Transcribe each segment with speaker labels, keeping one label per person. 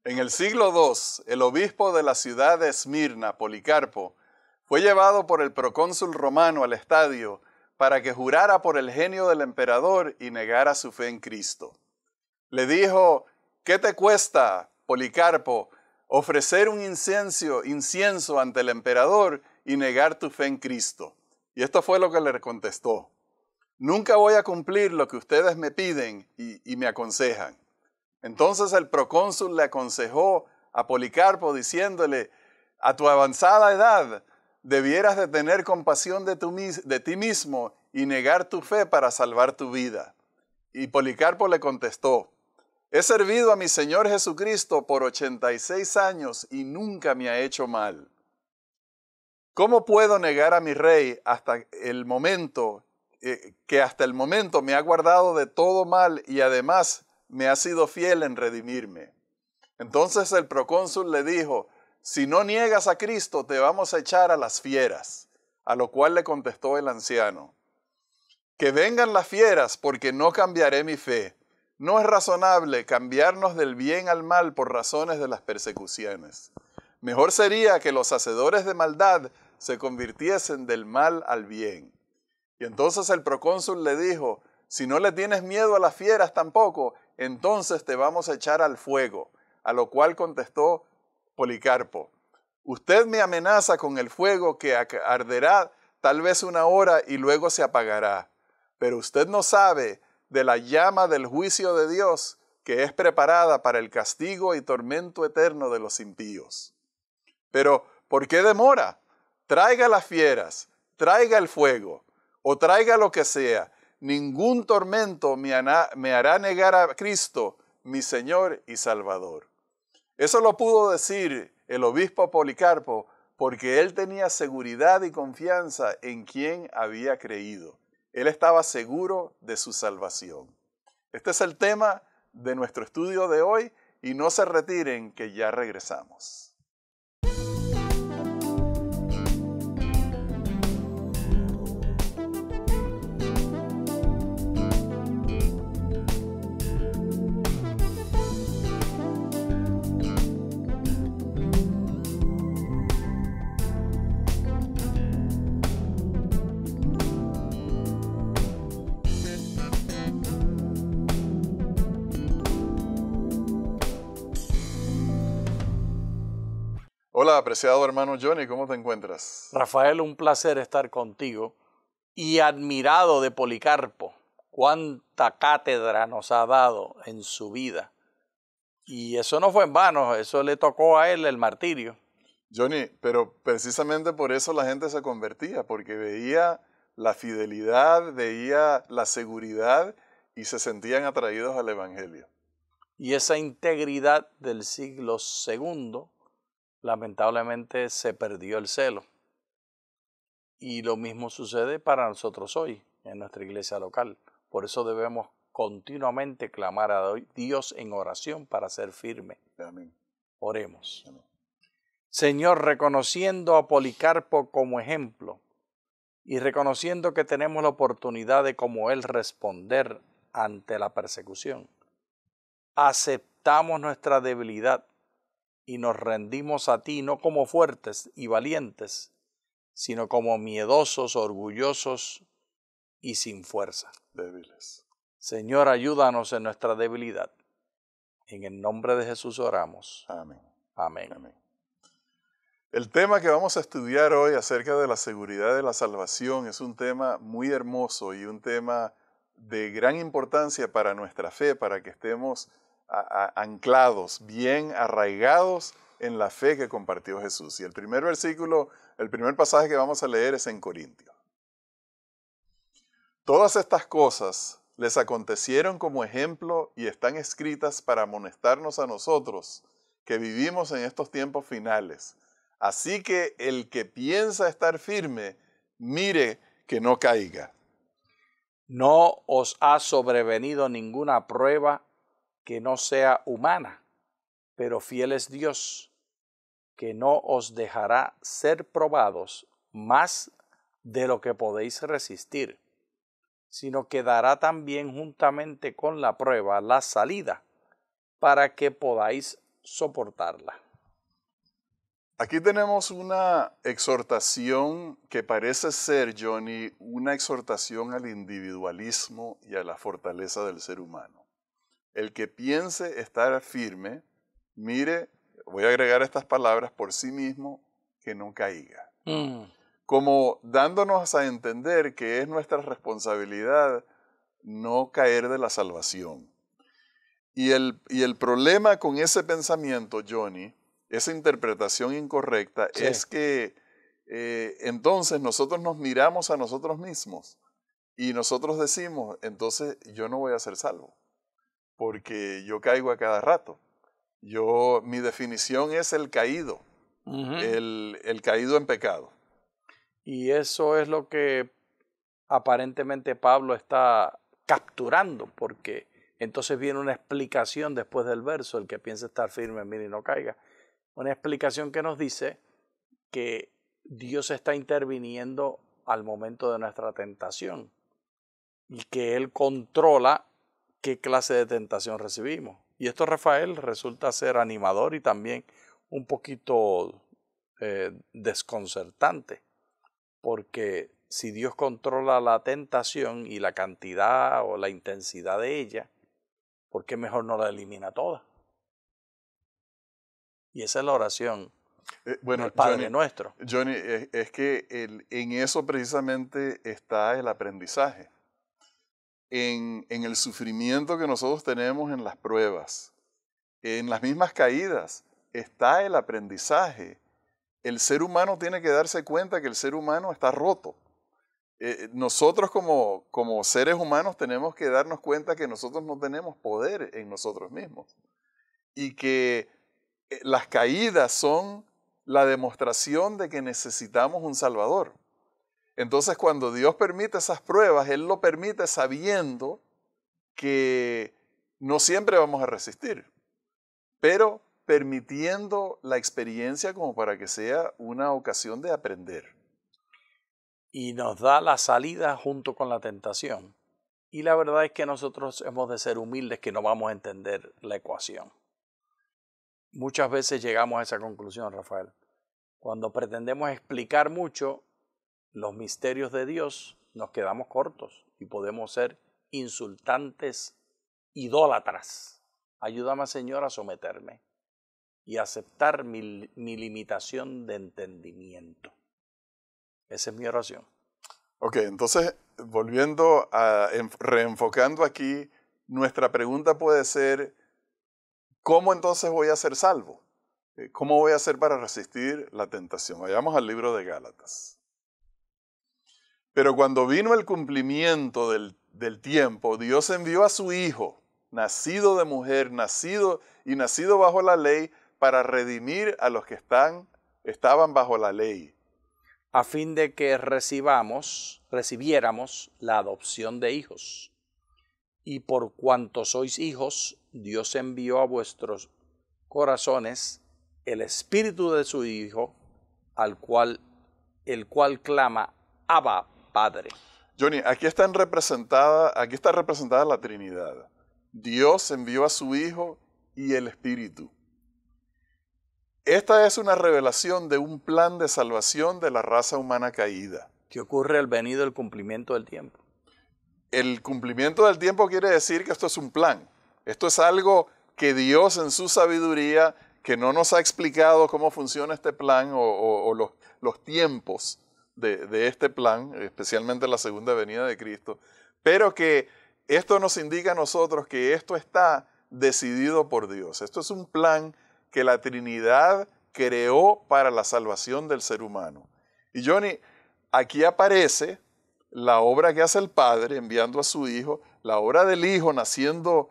Speaker 1: En el siglo II, el obispo de la ciudad de Esmirna, Policarpo, fue llevado por el procónsul romano al estadio para que jurara por el genio del emperador y negara su fe en Cristo. Le dijo: ¿qué te cuesta, Policarpo, ofrecer un incienso ante el emperador y negar tu fe en Cristo? Y esto fue lo que le contestó: nunca voy a cumplir lo que ustedes me piden y me aconsejan. Entonces el procónsul le aconsejó a Policarpo diciéndole: a tu avanzada edad debieras de tener compasión de ti mismo y negar tu fe para salvar tu vida. Y Policarpo le contestó: he servido a mi Señor Jesucristo por 86 años y nunca me ha hecho mal. ¿Cómo puedo negar a mi rey hasta el momento me ha guardado de todo mal y además me ha sido fiel en redimirme? Entonces el procónsul le dijo: si no niegas a Cristo, te vamos a echar a las fieras. A lo cual le contestó el anciano: que vengan las fieras, porque no cambiaré mi fe. No es razonable cambiarnos del bien al mal por razones de las persecuciones. Mejor sería que los hacedores de maldad se convirtiesen del mal al bien. Y entonces el procónsul le dijo: si no le tienes miedo a las fieras tampoco, entonces te vamos a echar al fuego. A lo cual contestó Policarpo: usted me amenaza con el fuego que arderá tal vez una hora y luego se apagará. Pero usted no sabe de la llama del juicio de Dios, que es preparada para el castigo y tormento eterno de los impíos. Pero, ¿por qué demora? Traiga las fieras, traiga el fuego, o traiga lo que sea. Ningún tormento me hará negar a Cristo, mi Señor y Salvador. Eso lo pudo decir el obispo Policarpo porque él tenía seguridad y confianza en quien había creído. Él estaba seguro de su salvación. Este es el tema de nuestro estudio de hoy y no se retiren, que ya regresamos. Hola, apreciado hermano Johnny, ¿cómo te encuentras?
Speaker 2: Rafael, un placer estar contigo y admirado de Policarpo. Cuánta cátedra nos ha dado en su vida. Y eso no fue en vano, eso le tocó a él el martirio.
Speaker 1: Johnny, pero precisamente por eso la gente se convertía, porque veía la fidelidad, veía la seguridad y se sentían atraídos al Evangelio.
Speaker 2: Y esa integridad del siglo II, lamentablemente se perdió el celo. Y lo mismo sucede para nosotros hoy, en nuestra iglesia local. Por eso debemos continuamente clamar a Dios en oración para ser firme.
Speaker 1: Amén.
Speaker 2: Oremos.
Speaker 1: Amén.
Speaker 2: Señor, reconociendo a Policarpo como ejemplo y reconociendo que tenemos la oportunidad de, como él, responder ante la persecución, aceptamos nuestra debilidad y nos rendimos a ti no como fuertes y valientes, sino como miedosos, orgullosos y sin fuerza.
Speaker 1: Débiles.
Speaker 2: Señor, ayúdanos en nuestra debilidad. En el nombre de Jesús oramos.
Speaker 1: Amén.
Speaker 2: Amén.
Speaker 1: Amén. El tema que vamos a estudiar hoy acerca de la seguridad de la salvación es un tema muy hermoso y un tema de gran importancia para nuestra fe, para que estemos anclados, bien arraigados en la fe que compartió Jesús. Y el primer pasaje que vamos a leer es en Corintios. Todas estas cosas les acontecieron como ejemplo y están escritas para amonestarnos a nosotros que vivimos en estos tiempos finales. Así que el que piensa estar firme, mire que no caiga.
Speaker 2: No os ha sobrevenido ninguna prueba que no sea humana, pero fiel es Dios, que no os dejará ser probados más de lo que podéis resistir, sino que dará también juntamente con la prueba la salida, para que podáis soportarla.
Speaker 1: Aquí tenemos una exhortación que parece ser, Johnny, una exhortación al individualismo y a la fortaleza del ser humano. El que piense estar firme, mire, voy a agregar estas palabras, por sí mismo, que no caiga. Como dándonos a entender que es nuestra responsabilidad no caer de la salvación. Y el problema con ese pensamiento, Johnny, esa interpretación incorrecta,
Speaker 2: Sí.
Speaker 1: es que entonces nosotros nos miramos a nosotros mismos y nosotros decimos, entonces yo no voy a ser salvo, porque yo caigo a cada rato. Mi definición es el caído, el caído en pecado.
Speaker 2: Y eso es lo que aparentemente Pablo está capturando, porque entonces viene una explicación después del verso, el que piense estar firme, mire y no caiga. Una explicación que nos dice que Dios está interviniendo al momento de nuestra tentación y que Él controla qué clase de tentación recibimos. Y esto, Rafael, resulta ser animador y también un poquito desconcertante, porque si Dios controla la tentación y la cantidad o la intensidad de ella, ¿por qué mejor no la elimina toda? Y esa es la oración del Padre Nuestro.
Speaker 1: Johnny, es que en eso precisamente está el aprendizaje. En el sufrimiento que nosotros tenemos en las pruebas, en las mismas caídas, está el aprendizaje. El ser humano tiene que darse cuenta que el ser humano está roto. Nosotros como seres humanos tenemos que darnos cuenta que nosotros no tenemos poder en nosotros mismos y que las caídas son la demostración de que necesitamos un Salvador. Entonces, cuando Dios permite esas pruebas, Él lo permite sabiendo que no siempre vamos a resistir, pero permitiendo la experiencia como para que sea una ocasión de aprender.
Speaker 2: Y nos da la salida junto con la tentación. Y la verdad es que nosotros hemos de ser humildes, que no vamos a entender la ecuación. Muchas veces llegamos a esa conclusión, Rafael. Cuando pretendemos explicar mucho los misterios de Dios, nos quedamos cortos y podemos ser insultantes, idólatras. Ayúdame, Señor, a someterme y a aceptar mi limitación de entendimiento. Esa es mi oración.
Speaker 1: Ok, entonces, volviendo reenfocando aquí, nuestra pregunta puede ser, ¿cómo entonces voy a ser salvo? ¿Cómo voy a hacer para resistir la tentación? Vayamos al libro de Gálatas. Pero cuando vino el cumplimiento del tiempo, Dios envió a su Hijo, nacido de mujer, nacido bajo la ley, para redimir a los que estaban bajo la ley.
Speaker 2: A fin de que recibiéramos la adopción de hijos. Y por cuanto sois hijos, Dios envió a vuestros corazones el espíritu de su Hijo, el cual clama, Abba, Padre.
Speaker 1: Johnny, aquí está representada la Trinidad. Dios envió a su Hijo y el Espíritu. Esta es una revelación de un plan de salvación de la raza humana caída.
Speaker 2: Que ocurre al venir el cumplimiento del tiempo.
Speaker 1: El cumplimiento del tiempo quiere decir que esto es un plan. Esto es algo que Dios en su sabiduría, que no nos ha explicado cómo funciona este plan o los tiempos de este plan, especialmente la segunda venida de Cristo, pero que esto nos indica a nosotros que esto está decidido por Dios. Esto es un plan que la Trinidad creó para la salvación del ser humano. Y Johnny, aquí aparece la obra que hace el Padre enviando a su Hijo, la obra del Hijo naciendo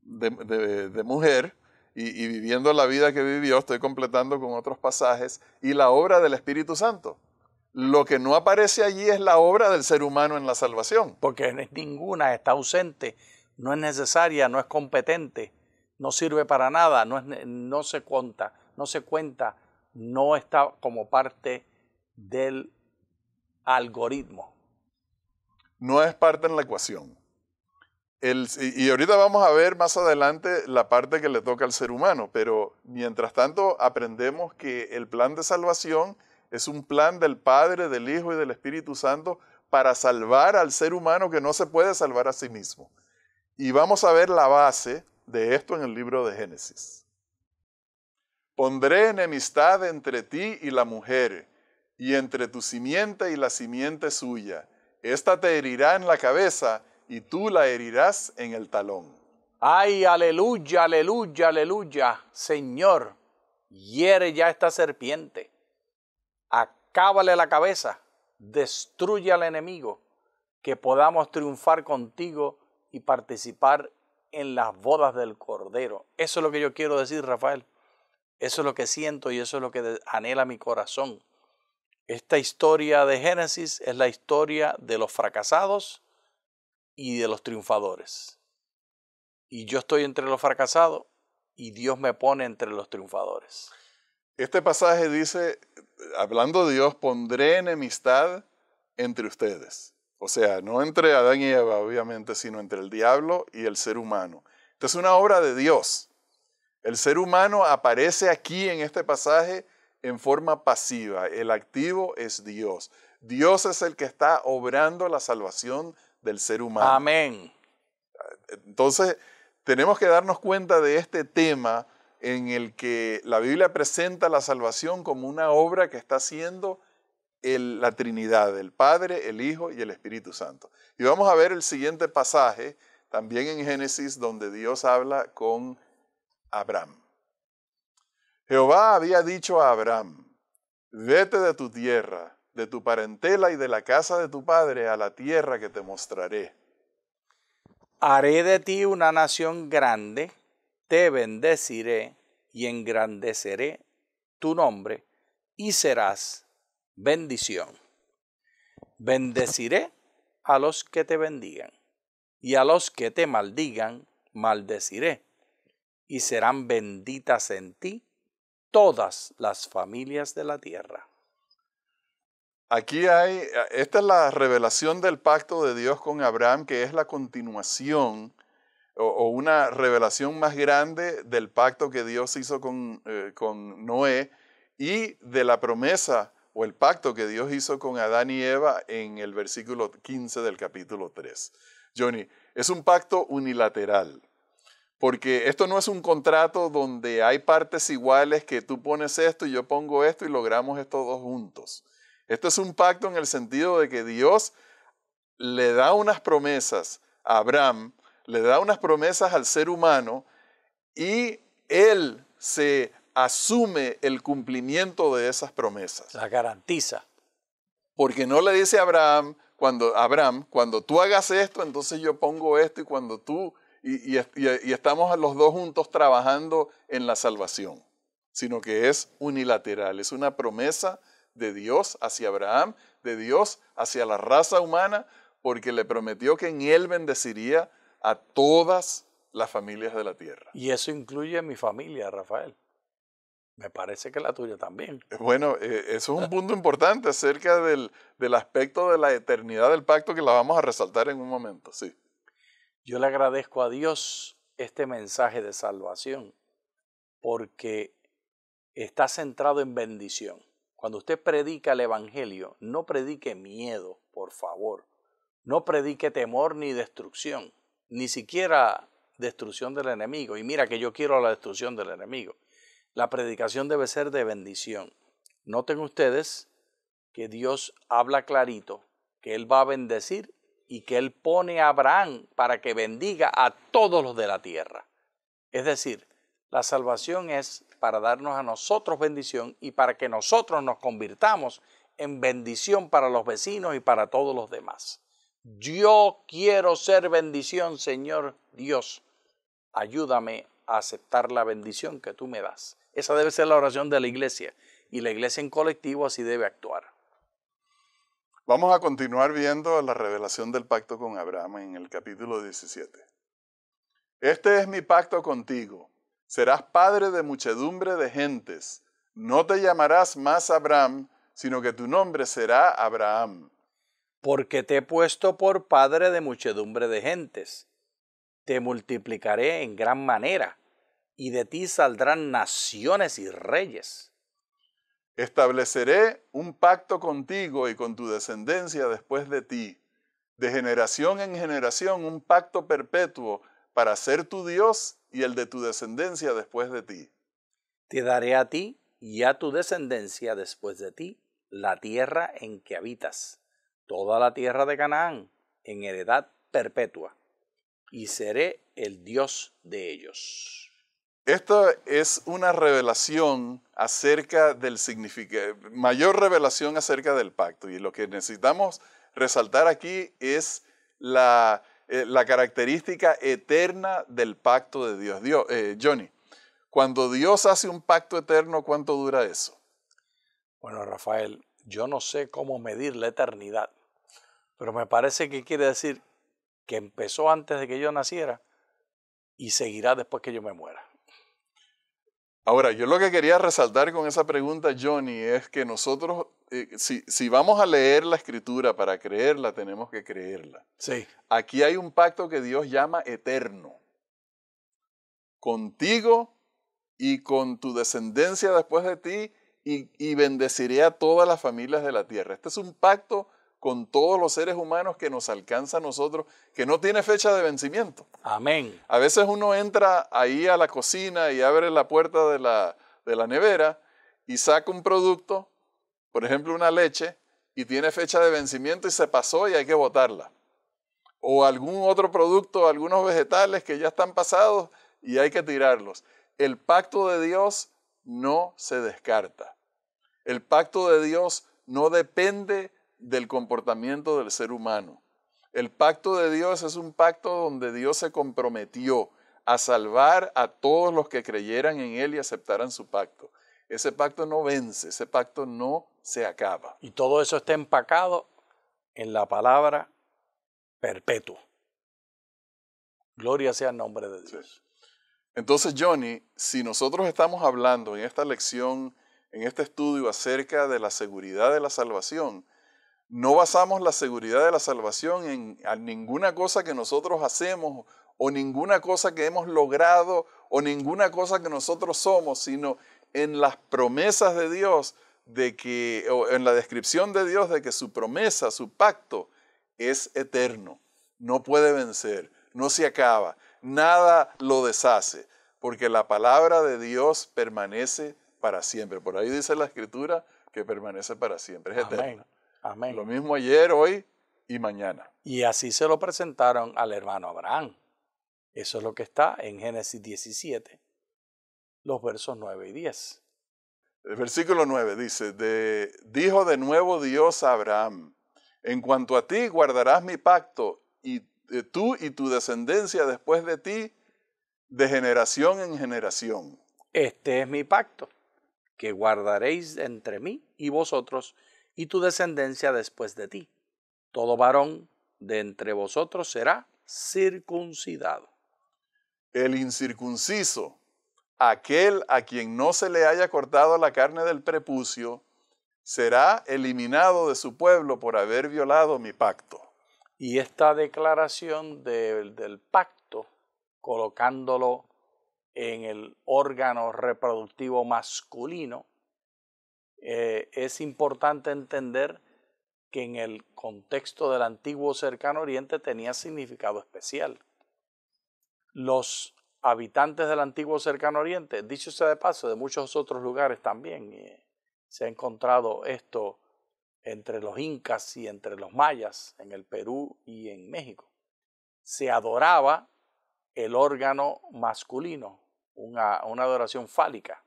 Speaker 1: de mujer y viviendo la vida que vivió, estoy completando con otros pasajes, y la obra del Espíritu Santo. Lo que no aparece allí es la obra del ser humano en la salvación.
Speaker 2: Porque ninguna está ausente, no es necesaria, no es competente, no sirve para nada, no se cuenta, no está como parte del algoritmo.
Speaker 1: No es parte en la ecuación. Y ahorita vamos a ver más adelante la parte que le toca al ser humano, pero mientras tanto aprendemos que el plan de salvación es un plan del Padre, del Hijo y del Espíritu Santo para salvar al ser humano que no se puede salvar a sí mismo. Y vamos a ver la base de esto en el libro de Génesis. Pondré enemistad entre ti y la mujer, y entre tu simiente y la simiente suya. Esta te herirá en la cabeza, y tú la herirás en el talón.
Speaker 2: Ay, aleluya, aleluya, aleluya. Señor, hiere ya esta serpiente. Acábale la cabeza. Destruye al enemigo. Que podamos triunfar contigo y participar en las bodas del Cordero. Eso es lo que yo quiero decir, Rafael. Eso es lo que siento y eso es lo que anhela mi corazón. Esta historia de Génesis es la historia de los fracasados y de los triunfadores. Y yo estoy entre los fracasados y Dios me pone entre los triunfadores.
Speaker 1: Este pasaje dice, hablando de Dios, pondré enemistad entre ustedes. O sea, no entre Adán y Eva, obviamente, sino entre el diablo y el ser humano. Esta es una obra de Dios. El ser humano aparece aquí en este pasaje en forma pasiva. El activo es Dios. Dios es el que está obrando la salvación del ser humano.
Speaker 2: Amén.
Speaker 1: Entonces, tenemos que darnos cuenta de este tema en el que la Biblia presenta la salvación como una obra que está haciendo la Trinidad, el Padre, el Hijo y el Espíritu Santo. Y vamos a ver el siguiente pasaje, también en Génesis, donde Dios habla con Abraham. Jehová había dicho a Abraham, vete de tu tierra, de tu parentela y de la casa de tu padre a la tierra que te mostraré.
Speaker 2: Haré de ti una nación grande, te bendeciré y engrandeceré tu nombre y serás bendición. Bendeciré a los que te bendigan y a los que te maldigan, maldeciré. Y serán benditas en ti todas las familias de la tierra.
Speaker 1: Aquí esta es la revelación del pacto de Dios con Abraham, que es la continuación o una revelación más grande del pacto que Dios hizo con Noé y de la promesa o el pacto que Dios hizo con Adán y Eva en el versículo 15 del capítulo 3. Johnny, es un pacto unilateral. Porque esto no es un contrato donde hay partes iguales que tú pones esto y yo pongo esto y logramos esto dos juntos. Esto es un pacto en el sentido de que Dios le da unas promesas a Abraham, le da unas promesas al ser humano y él se asume el cumplimiento de esas promesas.
Speaker 2: La garantiza.
Speaker 1: Porque no le dice a Abraham, cuando tú hagas esto, entonces yo pongo esto y cuando tú... Y estamos los dos juntos trabajando en la salvación, sino que es unilateral, es una promesa de Dios hacia Abraham, de Dios hacia la raza humana, porque le prometió que en él bendeciría a todas las familias de la tierra.
Speaker 2: Y eso incluye mi familia, Rafael. Me parece que la tuya también.
Speaker 1: Bueno, eso es un punto importante acerca del aspecto de la eternidad del pacto que la vamos a resaltar en un momento, sí.
Speaker 2: Yo le agradezco a Dios este mensaje de salvación porque está centrado en bendición. Cuando usted predica el evangelio, no predique miedo, por favor. No predique temor ni destrucción, ni siquiera destrucción del enemigo. Y mira que yo quiero la destrucción del enemigo. La predicación debe ser de bendición. Noten ustedes que Dios habla clarito, que Él va a bendecir y que Él pone a Abraham para que bendiga a todos los de la tierra. Es decir, la salvación es para darnos a nosotros bendición y para que nosotros nos convirtamos en bendición para los vecinos y para todos los demás. Yo quiero ser bendición, Señor Dios. Ayúdame a aceptar la bendición que tú me das. Esa debe ser la oración de la iglesia y la iglesia en colectivo así debe actuar.
Speaker 1: Vamos a continuar viendo la revelación del pacto con Abraham en el capítulo 17. Este es mi pacto contigo. Serás padre de muchedumbre de gentes. No te llamarás más Abraham, sino que tu nombre será Abraham.
Speaker 2: Porque te he puesto por padre de muchedumbre de gentes. te multiplicaré en gran manera, y de ti saldrán naciones y reyes.
Speaker 1: Estableceré un pacto contigo y con tu descendencia después de ti, de generación en generación un pacto perpetuo para ser tu Dios y el de tu descendencia después de ti.
Speaker 2: Te daré a ti y a tu descendencia después de ti la tierra en que habitas, toda la tierra de Canaán, en heredad perpetua, y seré el Dios de ellos.
Speaker 1: Esto es una revelación acerca del significado, mayor revelación acerca del pacto. Y lo que necesitamos resaltar aquí es la característica eterna del pacto de Dios. Johnny, cuando Dios hace un pacto eterno, ¿cuánto dura eso?
Speaker 2: Bueno, Rafael, yo no sé cómo medir la eternidad, pero me parece que quiere decir que empezó antes de que yo naciera y seguirá después que yo me muera.
Speaker 1: Ahora, yo lo que quería resaltar con esa pregunta, Johnny, es que nosotros, si vamos a leer la Escritura para creerla, tenemos que creerla.
Speaker 2: Sí.
Speaker 1: Aquí hay un pacto que Dios llama eterno. Contigo y con tu descendencia después de ti, y bendeciré a todas las familias de la tierra. Este es un pacto con todos los seres humanos que nos alcanza a nosotros, que no tiene fecha de vencimiento.
Speaker 2: Amén.
Speaker 1: A veces uno entra ahí a la cocina y abre la puerta de la nevera y saca un producto, por ejemplo una leche, y tiene fecha de vencimiento y se pasó y hay que botarla. O algún otro producto, algunos vegetales que ya están pasados y hay que tirarlos. El pacto de Dios no se descarta. El pacto de Dios no depende del comportamiento del ser humano. El pacto de Dios es un pacto donde Dios se comprometió a salvar a todos los que creyeran en Él y aceptaran su pacto. Ese pacto no vence, ese pacto no se acaba.
Speaker 2: Y todo eso está empacado en la palabra perpetuo. Gloria sea el nombre de Dios.
Speaker 1: Sí. Entonces, Johnny, si nosotros estamos hablando en esta lección, en este estudio acerca de la seguridad de la salvación, no basamos la seguridad de la salvación en ninguna cosa que nosotros hacemos o ninguna cosa que hemos logrado o ninguna cosa que nosotros somos, sino en las promesas de Dios, o en la descripción de Dios de que su promesa, su pacto es eterno, no puede vencer, no se acaba, nada lo deshace, porque la palabra de Dios permanece para siempre. Por ahí dice la Escritura que permanece para siempre, es eterna.
Speaker 2: Amén.
Speaker 1: Lo mismo ayer, hoy y mañana.
Speaker 2: Y así se lo presentaron al hermano Abraham. Eso es lo que está en Génesis 17, los versos 9 y 10.
Speaker 1: El versículo 9 dice, dijo de nuevo Dios a Abraham, en cuanto a ti guardarás mi pacto, y tú y tu descendencia después de ti, de generación en generación.
Speaker 2: Este es mi pacto, que guardaréis entre mí y vosotros y tu descendencia después de ti. Todo varón de entre vosotros será circuncidado.
Speaker 1: El incircunciso, aquel a quien no se le haya cortado la carne del prepucio, será eliminado de su pueblo por haber violado mi pacto.
Speaker 2: Y esta declaración del pacto, colocándolo en el órgano reproductivo masculino, es importante entender que en el contexto del antiguo cercano oriente tenía significado especial. Los habitantes del antiguo cercano oriente, dicho sea de paso, de muchos otros lugares también, se ha encontrado esto entre los incas y entre los mayas, en el Perú y en México. Se adoraba el órgano masculino, una adoración fálica,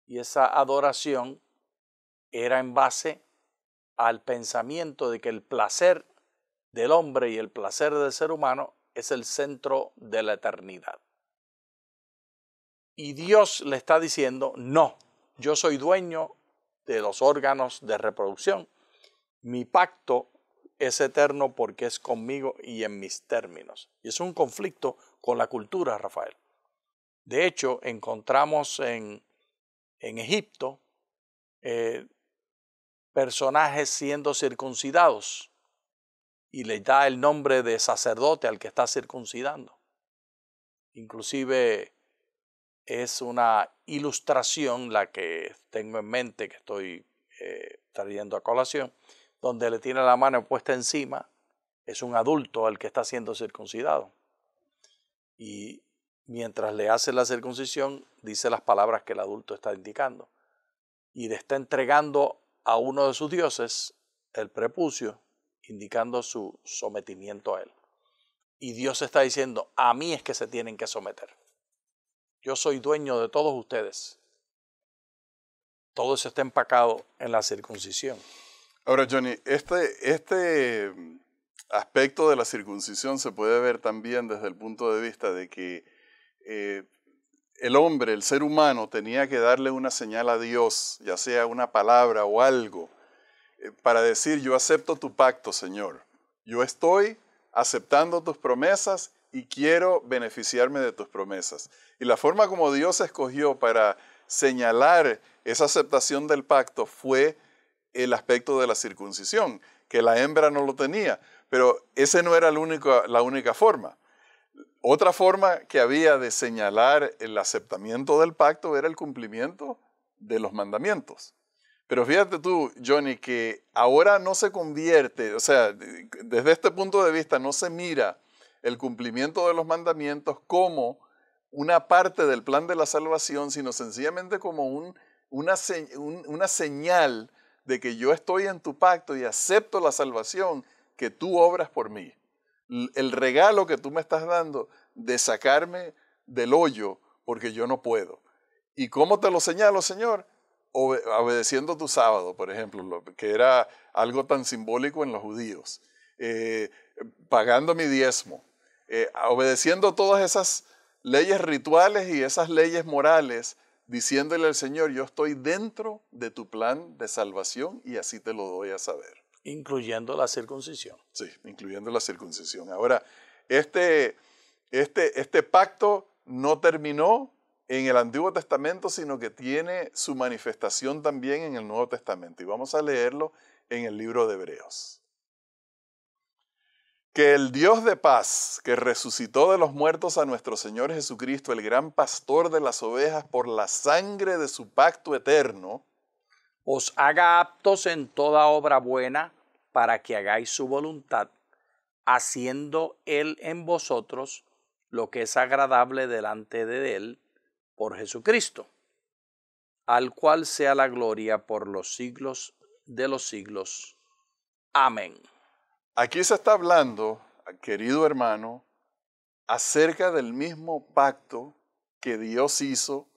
Speaker 2: y esa adoración era en base al pensamiento de que el placer del hombre y el placer del ser humano es el centro de la eternidad. Y Dios le está diciendo, no, yo soy dueño de los órganos de reproducción. Mi pacto es eterno porque es conmigo y en mis términos. Y es un conflicto con la cultura, Rafael. De hecho, encontramos en Egipto personajes siendo circuncidados y le da el nombre de sacerdote al que está circuncidando. Inclusive es una ilustración la que tengo en mente, que estoy trayendo a colación, donde le tiene la mano puesta encima, es un adulto el que está siendo circuncidado. Y mientras le hace la circuncisión, dice las palabras que el adulto está indicando. Y le está entregando a uno de sus dioses el prepucio, indicando su sometimiento a él. Y Dios está diciendo, a mí es que se tienen que someter. Yo soy dueño de todos ustedes. Todo eso está empacado en la circuncisión.
Speaker 1: Ahora, Johnny, este aspecto de la circuncisión se puede ver también desde el punto de vista de que el hombre, el ser humano, tenía que darle una señal a Dios, ya sea una palabra o algo, para decir, yo acepto tu pacto, Señor. Yo estoy aceptando tus promesas y quiero beneficiarme de tus promesas. Y la forma como Dios escogió para señalar esa aceptación del pacto fue el aspecto de la circuncisión, que la hembra no lo tenía, pero ese no era la única forma. Otra forma que había de señalar el aceptamiento del pacto era el cumplimiento de los mandamientos. Pero fíjate tú, Johnny, que ahora no se convierte, o sea, desde este punto de vista no se mira el cumplimiento de los mandamientos como una parte del plan de la salvación, sino sencillamente como una señal de que yo estoy en tu pacto y acepto la salvación que tú obras por mí. El regalo que tú me estás dando de sacarme del hoyo porque yo no puedo. ¿Y cómo te lo señalo, Señor? Obedeciendo tu sábado, por ejemplo, que era algo tan simbólico en los judíos, pagando mi diezmo, obedeciendo todas esas leyes rituales y esas leyes morales, diciéndole al Señor, yo estoy dentro de tu plan de salvación y así te lo doy a saber.
Speaker 2: Incluyendo la circuncisión.
Speaker 1: Sí, incluyendo la circuncisión. Ahora, este pacto no terminó en el Antiguo Testamento, sino que tiene su manifestación también en el Nuevo Testamento. Y vamos a leerlo en el libro de Hebreos. Que el Dios de paz, que resucitó de los muertos a nuestro Señor Jesucristo, el gran pastor de las ovejas, por la sangre de su pacto eterno,
Speaker 2: os haga aptos en toda obra buena para que hagáis su voluntad, haciendo Él en vosotros lo que es agradable delante de Él por Jesucristo, al cual sea la gloria por los siglos de los siglos. Amén.
Speaker 1: Aquí se está hablando, querido hermano, acerca del mismo pacto que Dios hizo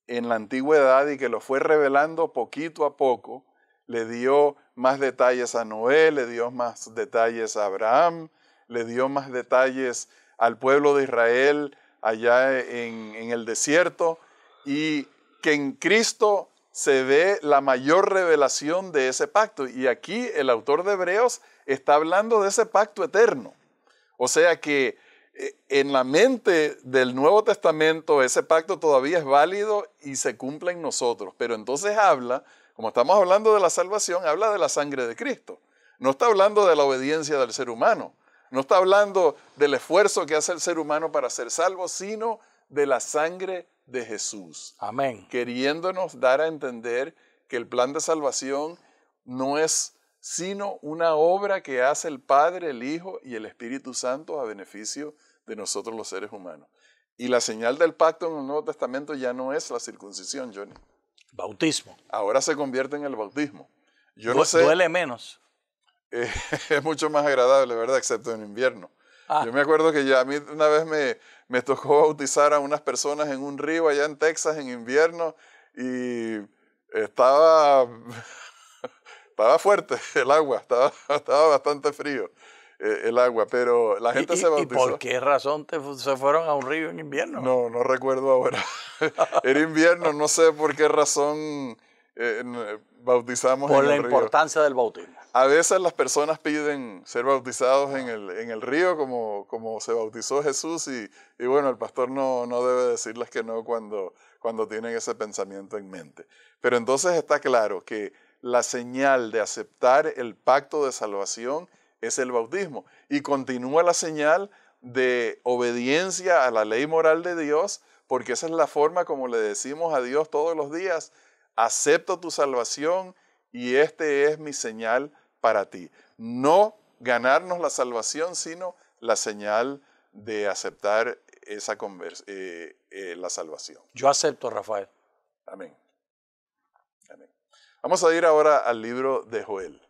Speaker 1: en la antigüedad y que lo fue revelando poquito a poco. Le dio más detalles a Noé, le dio más detalles a Abraham, le dio más detalles al pueblo de Israel allá en el desierto, y que en Cristo se ve la mayor revelación de ese pacto. Y aquí el autor de Hebreos está hablando de ese pacto eterno. O sea que en la mente del Nuevo Testamento ese pacto todavía es válido y se cumple en nosotros. Pero entonces habla, como estamos hablando de la salvación, habla de la sangre de Cristo. No está hablando de la obediencia del ser humano. No está hablando del esfuerzo que hace el ser humano para ser salvo, sino de la sangre de Jesús.
Speaker 2: Amén.
Speaker 1: Queriéndonos dar a entender que el plan de salvación no es sino una obra que hace el Padre, el Hijo y el Espíritu Santo a beneficio de nosotros los seres humanos. Y la señal del pacto en el Nuevo Testamento ya no es la circuncisión, Johnny.
Speaker 2: Bautismo.
Speaker 1: Ahora se convierte en el bautismo. Yo no sé.
Speaker 2: Duele menos.
Speaker 1: Es mucho más agradable, ¿verdad? Excepto en invierno. Yo me acuerdo que ya a mí una vez me tocó bautizar a unas personas en un río allá en Texas en invierno y estaba fuerte el agua, estaba bastante frío el agua, pero la gente se bautizó.
Speaker 2: ¿Y por qué razón se fueron a un río en invierno?
Speaker 1: No recuerdo ahora. Era invierno, no sé por qué razón bautizamos en el río.
Speaker 2: Por la importancia del bautismo.
Speaker 1: A veces las personas piden ser bautizados en el río como se bautizó Jesús y bueno, el pastor no debe decirles que no cuando tienen ese pensamiento en mente. Pero entonces está claro que la señal de aceptar el pacto de salvación es el bautismo. Y continúa la señal de obediencia a la ley moral de Dios, porque esa es la forma como le decimos a Dios todos los días: acepto tu salvación y este es mi señal para ti. No ganarnos la salvación, sino la señal de aceptar la salvación.
Speaker 2: Yo acepto, Rafael.
Speaker 1: Amén. Amén. Vamos a ir ahora al libro de Joel.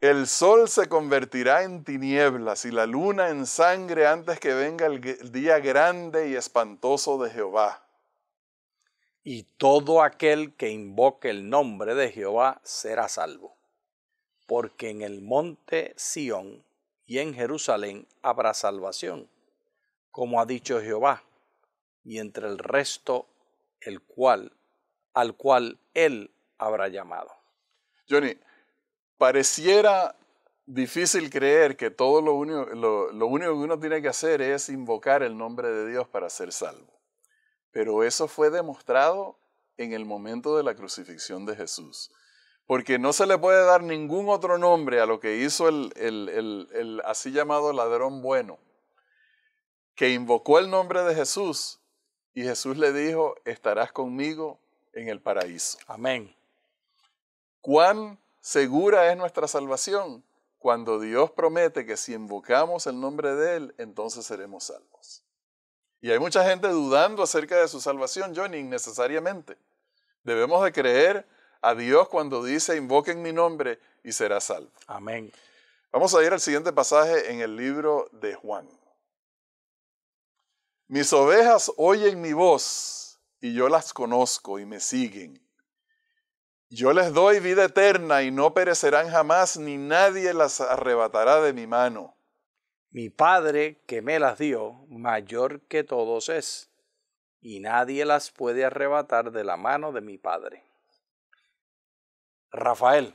Speaker 1: El sol se convertirá en tinieblas y la luna en sangre antes que venga el día grande y espantoso de Jehová.
Speaker 2: Y todo aquel que invoque el nombre de Jehová será salvo. Porque en el monte Sión y en Jerusalén habrá salvación, como ha dicho Jehová, y entre el resto al cual él habrá llamado.
Speaker 1: Johnny, pareciera difícil creer que todo lo único que uno tiene que hacer es invocar el nombre de Dios para ser salvo. Pero eso fue demostrado en el momento de la crucifixión de Jesús. Porque no se le puede dar ningún otro nombre a lo que hizo el así llamado ladrón bueno, que invocó el nombre de Jesús y Jesús le dijo: estarás conmigo en el paraíso.
Speaker 2: Amén.
Speaker 1: ¿Cuán segura es nuestra salvación? Cuando Dios promete que si invocamos el nombre de Él, entonces seremos salvos. Y hay mucha gente dudando acerca de su salvación, Johnny, innecesariamente. Debemos de creer a Dios cuando dice: invoquen mi nombre y será salvo.
Speaker 2: Amén.
Speaker 1: Vamos a ir al siguiente pasaje en el libro de Juan. Mis ovejas oyen mi voz y yo las conozco y me siguen. Yo les doy vida eterna y no perecerán jamás, ni nadie las arrebatará de mi mano.
Speaker 2: Mi Padre que me las dio, mayor que todos es, y nadie las puede arrebatar de la mano de mi Padre. Rafael,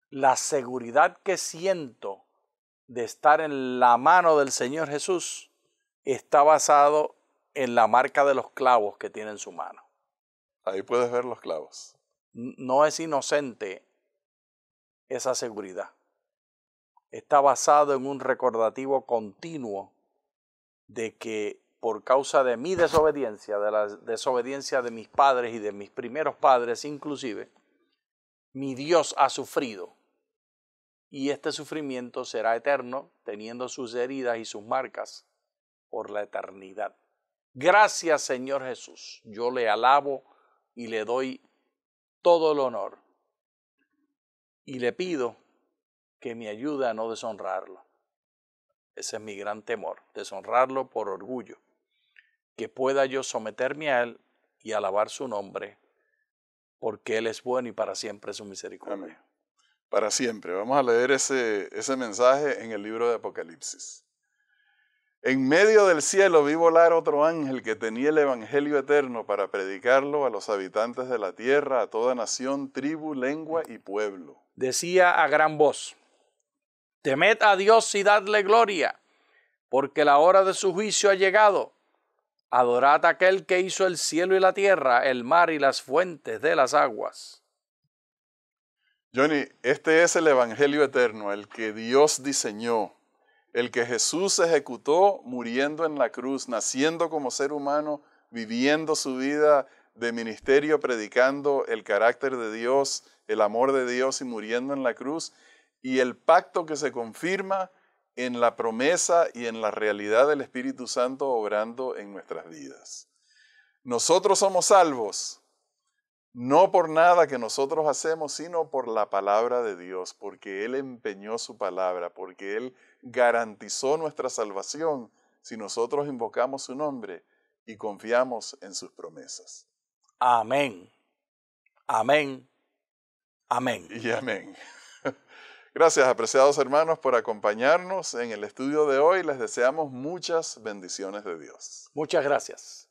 Speaker 2: la seguridad que siento de estar en la mano del Señor Jesús está basado en la marca de los clavos que tiene en su mano.
Speaker 1: Ahí puedes ver los clavos.
Speaker 2: No es inocente esa seguridad. Está basado en un recordativo continuo de que por causa de mi desobediencia, de la desobediencia de mis padres y de mis primeros padres inclusive, mi Dios ha sufrido. Y este sufrimiento será eterno, teniendo sus heridas y sus marcas por la eternidad. Gracias, Señor Jesús. Yo le alabo y le doy todo el honor. Y le pido que me ayude a no deshonrarlo. Ese es mi gran temor, deshonrarlo por orgullo. Que pueda yo someterme a Él y alabar su nombre, porque Él es bueno y para siempre es su misericordia.
Speaker 1: Amén. Para siempre. Vamos a leer ese mensaje en el libro de Apocalipsis. En medio del cielo vi volar otro ángel que tenía el evangelio eterno para predicarlo a los habitantes de la tierra, a toda nación, tribu, lengua y pueblo.
Speaker 2: Decía a gran voz: temed a Dios y dadle gloria, porque la hora de su juicio ha llegado. Adorad a aquel que hizo el cielo y la tierra, el mar y las fuentes de las aguas.
Speaker 1: Johnny, este es el evangelio eterno, el que Dios diseñó, el que Jesús ejecutó muriendo en la cruz, naciendo como ser humano, viviendo su vida de ministerio, predicando el carácter de Dios, el amor de Dios y muriendo en la cruz, y el pacto que se confirma en la promesa y en la realidad del Espíritu Santo obrando en nuestras vidas. Nosotros somos salvos, no por nada que nosotros hacemos, sino por la palabra de Dios, porque Él empeñó su palabra, porque Él garantizó nuestra salvación si nosotros invocamos su nombre y confiamos en sus promesas.
Speaker 2: Amén. Amén. Amén.
Speaker 1: Y amén. Gracias, apreciados hermanos, por acompañarnos en el estudio de hoy. Les deseamos muchas bendiciones de Dios.
Speaker 2: Muchas gracias.